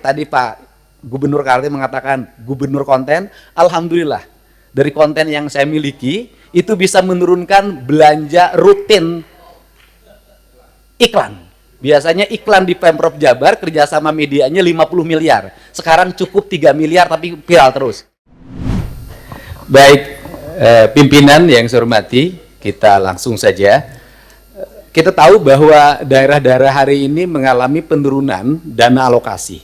tadi Pak Gubernur Kaltim mengatakan gubernur konten, alhamdulillah dari konten yang saya miliki itu bisa menurunkan belanja rutin iklan. Biasanya iklan di Pemprov Jabar kerjasama medianya 50 miliar. Sekarang cukup 3 miliar tapi viral terus. Baik, pimpinan yang saya hormati, kita langsung saja. Kita tahu bahwa daerah-daerah hari ini mengalami penurunan dana alokasi.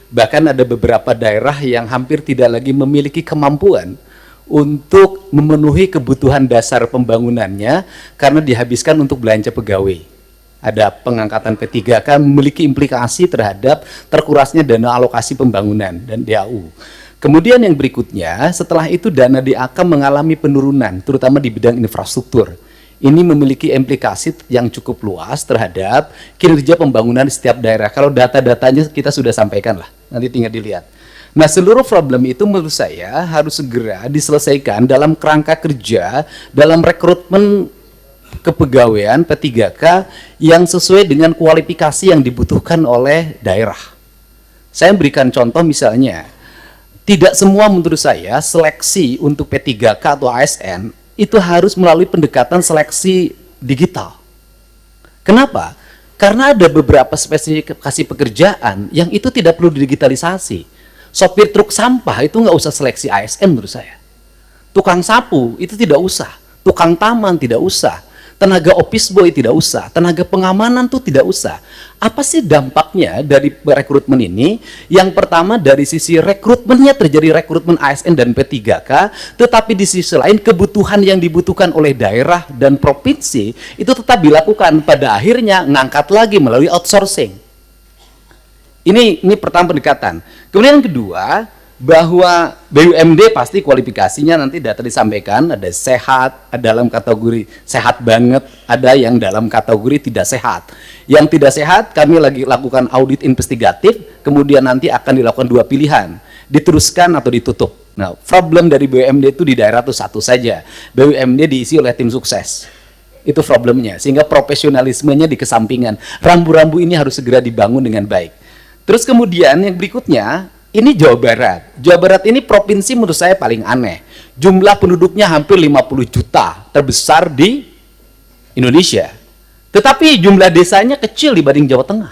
Bahkan ada beberapa daerah yang hampir tidak lagi memiliki kemampuan untuk memenuhi kebutuhan dasar pembangunannya karena dihabiskan untuk belanja pegawai. Ada pengangkatan P3K memiliki implikasi terhadap terkurasnya dana alokasi pembangunan dan DAU. Kemudian yang berikutnya, setelah itu dana DAK mengalami penurunan, terutama di bidang infrastruktur. Ini memiliki implikasi yang cukup luas terhadap kinerja pembangunan di setiap daerah. Kalau data-datanya kita sudah sampaikan lah, nanti tinggal dilihat. Nah, seluruh problem itu menurut saya harus segera diselesaikan dalam kerangka kerja, dalam rekrutmen kepegawaian P3K yang sesuai dengan kualifikasi yang dibutuhkan oleh daerah. Saya berikan contoh misalnya, tidak semua menurut saya seleksi untuk P3K atau ASN itu harus melalui pendekatan seleksi digital. Kenapa? Karena ada beberapa spesifikasi pekerjaan yang itu tidak perlu digitalisasi. Sopir truk sampah itu nggak usah seleksi ASN menurut saya. Tukang sapu itu tidak usah. Tukang taman tidak usah. Tenaga office boy tidak usah, tenaga pengamanan tuh tidak usah. Apa sih dampaknya dari rekrutmen ini? Yang pertama dari sisi rekrutmennya terjadi rekrutmen ASN dan P3K, tetapi di sisi lain kebutuhan yang dibutuhkan oleh daerah dan provinsi itu tetap dilakukan. Pada akhirnya ngangkat lagi melalui outsourcing. Ini pertama pendekatan. Kemudian yang kedua, bahwa BUMD pasti kualifikasinya nanti data disampaikan, ada sehat, ada dalam kategori sehat banget, ada yang dalam kategori tidak sehat. Yang tidak sehat kami lagi lakukan audit investigatif, kemudian nanti akan dilakukan 2 pilihan, diteruskan atau ditutup. Nah, problem dari BUMD itu di daerah itu satu saja, BUMD diisi oleh tim sukses. Itu problemnya, sehingga profesionalismenya dikesampingan. Rambu-rambu ini harus segera dibangun dengan baik. Terus kemudian yang berikutnya, ini Jawa Barat. Jawa Barat ini provinsi menurut saya paling aneh. Jumlah penduduknya hampir 50 juta, terbesar di Indonesia. Tetapi jumlah desanya kecil dibanding Jawa Tengah.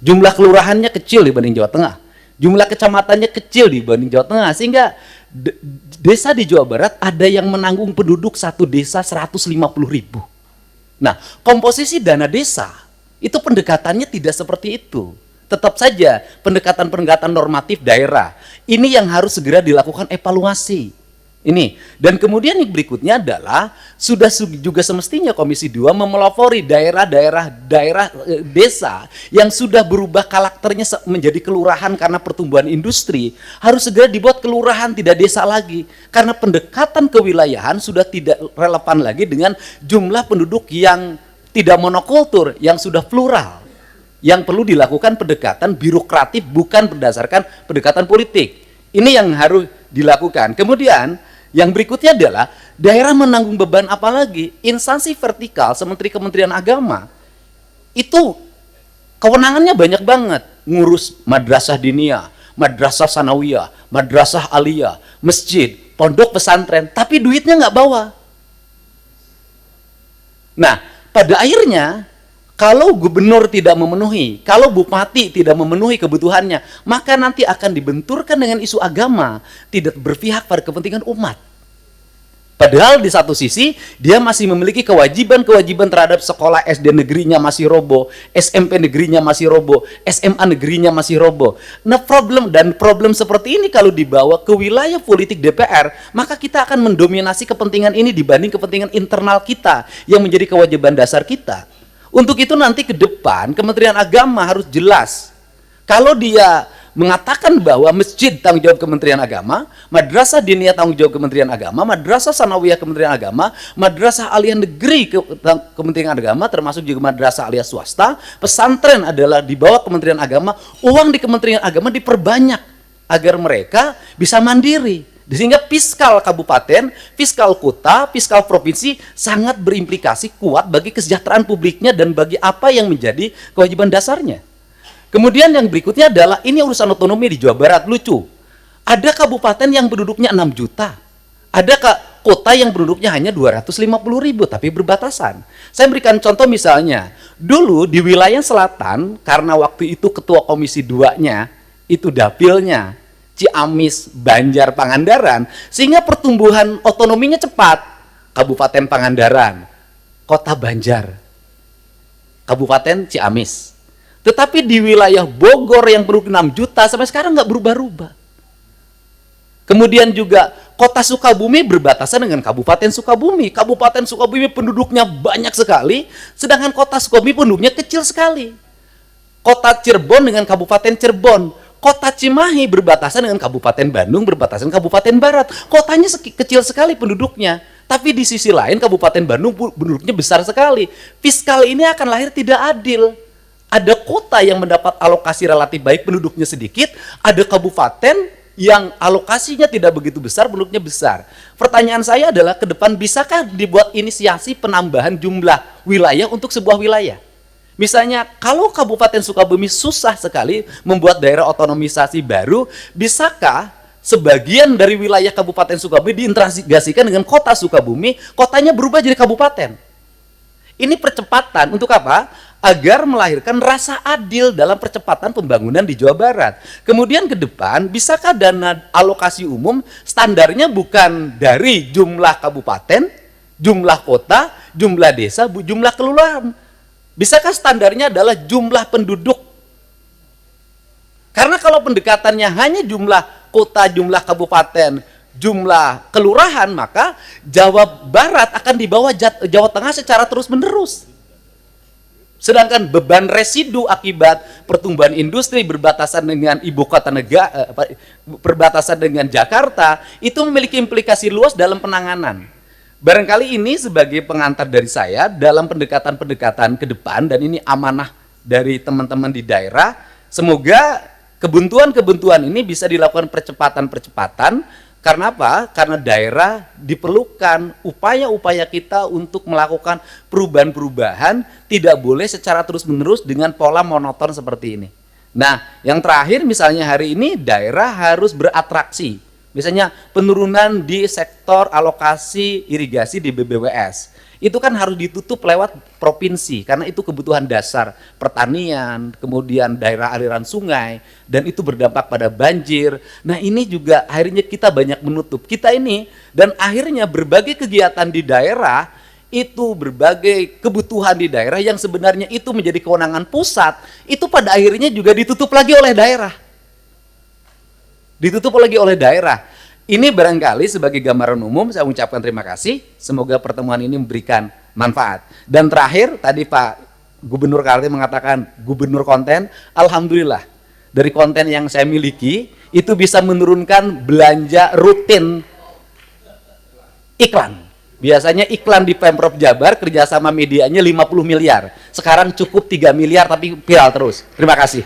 Jumlah kelurahannya kecil dibanding Jawa Tengah. Jumlah kecamatannya kecil dibanding Jawa Tengah. Sehingga desa di Jawa Barat ada yang menanggung penduduk satu desa 150.000. Nah, komposisi dana desa itu pendekatannya tidak seperti itu. Tetap saja pendekatan-pendekatan normatif daerah ini yang harus segera dilakukan evaluasi. Ini dan kemudian yang berikutnya adalah sudah juga semestinya Komisi 2 memelopori daerah desa yang sudah berubah karakternya menjadi kelurahan karena pertumbuhan industri, harus segera dibuat kelurahan tidak desa lagi karena pendekatan kewilayahan sudah tidak relevan lagi dengan jumlah penduduk yang tidak monokultur, yang sudah plural. Yang perlu dilakukan pendekatan birokratif bukan berdasarkan pendekatan politik. Ini yang harus dilakukan. Kemudian yang berikutnya adalah daerah menanggung beban apa lagi? Instansi vertikal seperti Kementerian Agama itu kewenangannya banyak banget, ngurus madrasah diniyah, madrasah sanawiyah, madrasah aliyah, masjid, pondok pesantren, tapi duitnya nggak bawa. Nah, pada akhirnya kalau gubernur tidak memenuhi, kalau bupati tidak memenuhi kebutuhannya, maka nanti akan dibenturkan dengan isu agama, tidak berpihak pada kepentingan umat. Padahal di satu sisi, dia masih memiliki kewajiban-kewajiban terhadap sekolah SD negerinya masih roboh, SMP negerinya masih roboh, SMA negerinya masih roboh. Nah, problem seperti ini kalau dibawa ke wilayah politik DPR, maka kita akan mendominasi kepentingan ini dibanding kepentingan internal kita, yang menjadi kewajiban dasar kita. Untuk itu nanti ke depan Kementerian Agama harus jelas. Kalau dia mengatakan bahwa masjid tanggung jawab Kementerian Agama, madrasah diniyah tanggung jawab Kementerian Agama, madrasah sanawiyah Kementerian Agama, madrasah aliyah negeri Kementerian Agama, termasuk juga madrasah aliyah swasta, pesantren adalah di bawah Kementerian Agama, uang di Kementerian Agama diperbanyak agar mereka bisa mandiri. Sehingga fiskal kabupaten, fiskal kota, fiskal provinsi sangat berimplikasi kuat bagi kesejahteraan publiknya dan bagi apa yang menjadi kewajiban dasarnya. Kemudian yang berikutnya adalah, ini urusan otonomi di Jawa Barat, lucu. Ada kabupaten yang penduduknya 6 juta. Ada kota yang penduduknya hanya 250.000, tapi berbatasan. Saya berikan contoh misalnya, dulu di wilayah selatan, karena waktu itu ketua komisi 2-nya, itu dapilnya, Ciamis, Banjar, Pangandaran, sehingga pertumbuhan otonominya cepat. Kabupaten Pangandaran, Kota Banjar, Kabupaten Ciamis. Tetapi di wilayah Bogor yang penduduk 6 juta sampai sekarang nggak berubah-ubah. Kemudian juga Kota Sukabumi berbatasan dengan Kabupaten Sukabumi. Kabupaten Sukabumi penduduknya banyak sekali, sedangkan Kota Sukabumi penduduknya kecil sekali. Kota Cirebon dengan Kabupaten Cirebon. Kota Cimahi berbatasan dengan Kabupaten Bandung, berbatasan Kabupaten Barat. Kotanya kecil sekali penduduknya. Tapi di sisi lain Kabupaten Bandung penduduknya besar sekali. Fiskal ini akan lahir tidak adil. Ada kota yang mendapat alokasi relatif baik, penduduknya sedikit. Ada kabupaten yang alokasinya tidak begitu besar, penduduknya besar. Pertanyaan saya adalah, ke depan bisakah dibuat inisiasi penambahan jumlah wilayah untuk sebuah wilayah? Misalnya, kalau Kabupaten Sukabumi susah sekali membuat daerah otonomisasi baru, bisakah sebagian dari wilayah Kabupaten Sukabumi diintegrasikan dengan kota Sukabumi, kotanya berubah jadi kabupaten? Ini percepatan untuk apa? Agar melahirkan rasa adil dalam percepatan pembangunan di Jawa Barat. Kemudian ke depan, bisakah dana alokasi umum standarnya bukan dari jumlah kabupaten, jumlah kota, jumlah desa, jumlah kelurahan? Bisakah standarnya adalah jumlah penduduk? Karena kalau pendekatannya hanya jumlah kota, jumlah kabupaten, jumlah kelurahan, maka Jawa Barat akan di bawah Jawa Tengah secara terus-menerus. Sedangkan beban residu akibat pertumbuhan industri berbatasan dengan ibu kota negara, berbatasan dengan Jakarta, itu memiliki implikasi luas dalam penanganan. Barangkali ini sebagai pengantar dari saya dalam pendekatan-pendekatan ke depan, dan ini amanah dari teman-teman di daerah. Semoga kebuntuan-kebuntuan ini bisa dilakukan percepatan-percepatan. Karena apa? Karena daerah diperlukan upaya-upaya kita untuk melakukan perubahan-perubahan, tidak boleh secara terus-menerus dengan pola monoton seperti ini. Nah, yang terakhir misalnya hari ini daerah harus beratraksi. Misalnya penurunan di sektor alokasi irigasi di BBWS. Itu kan harus ditutup lewat provinsi, karena itu kebutuhan dasar pertanian, kemudian daerah aliran sungai, dan itu berdampak pada banjir. Nah ini juga akhirnya kita banyak menutup. Kita ini, dan akhirnya berbagai kegiatan di daerah, itu berbagai kebutuhan di daerah yang sebenarnya itu menjadi kewenangan pusat, itu pada akhirnya juga ditutup lagi oleh daerah. Ditutup lagi oleh daerah. Ini barangkali sebagai gambaran umum, saya ucapkan terima kasih. Semoga pertemuan ini memberikan manfaat. Dan terakhir, tadi Pak Gubernur Kaltim mengatakan gubernur konten. Alhamdulillah, dari konten yang saya miliki, itu bisa menurunkan belanja rutin iklan. Biasanya iklan di Pemprov Jabar, kerjasama medianya 50 miliar. Sekarang cukup 3 miliar, tapi viral terus. Terima kasih.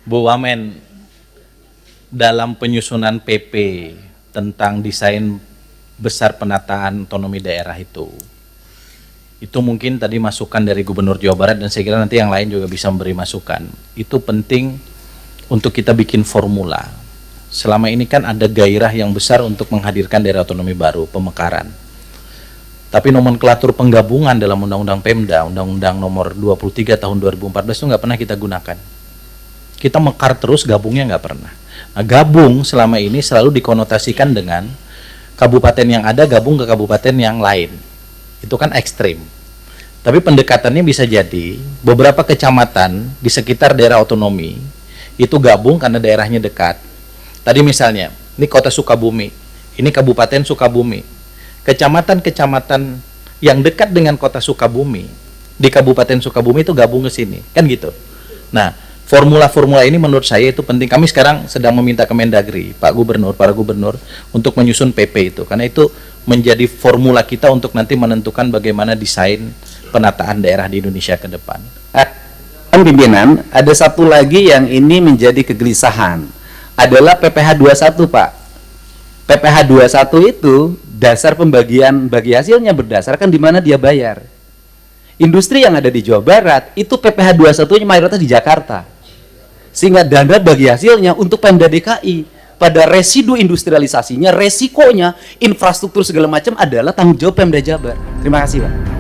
Bu Wamen, dalam penyusunan PP tentang desain besar penataan otonomi daerah itu mungkin tadi masukan dari Gubernur Jawa Barat, dan saya kira nanti yang lain juga bisa memberi masukan. Itu penting untuk kita bikin formula. Selama ini kan ada gairah yang besar untuk menghadirkan daerah otonomi baru, pemekaran. Tapi nomenklatur penggabungan dalam Undang-Undang Pemda, Undang-Undang nomor 23 tahun 2014 itu nggak pernah kita gunakan. Kita mekar terus, gabungnya nggak pernah. Nah, gabung selama ini selalu dikonotasikan dengan kabupaten yang ada gabung ke kabupaten yang lain. Itu kan ekstrim. Tapi pendekatannya bisa jadi beberapa kecamatan di sekitar daerah otonomi itu gabung karena daerahnya dekat. Tadi misalnya, ini kota Sukabumi, ini kabupaten Sukabumi. Kecamatan-kecamatan yang dekat dengan kota Sukabumi, di kabupaten Sukabumi itu gabung ke sini. Kan gitu. Nah, formula-formula ini menurut saya itu penting. Kami sekarang sedang meminta Kemendagri, Pak Gubernur, para gubernur untuk menyusun PP itu, karena itu menjadi formula kita untuk nanti menentukan bagaimana desain penataan daerah di Indonesia ke depan. Pimpinan, ada satu lagi yang ini menjadi kegelisahan, adalah PPh 21, Pak. PPh 21 itu dasar pembagian bagi hasilnya berdasarkan di mana dia bayar. Industri yang ada di Jawa Barat itu PPh 21-nya mayoritas di Jakarta. Sehingga dana bagi hasilnya untuk Pemda DKI pada residu industrialisasinya, resikonya, infrastruktur segala macam adalah tanggung jawab Pemda Jabar. Terima kasih, Pak.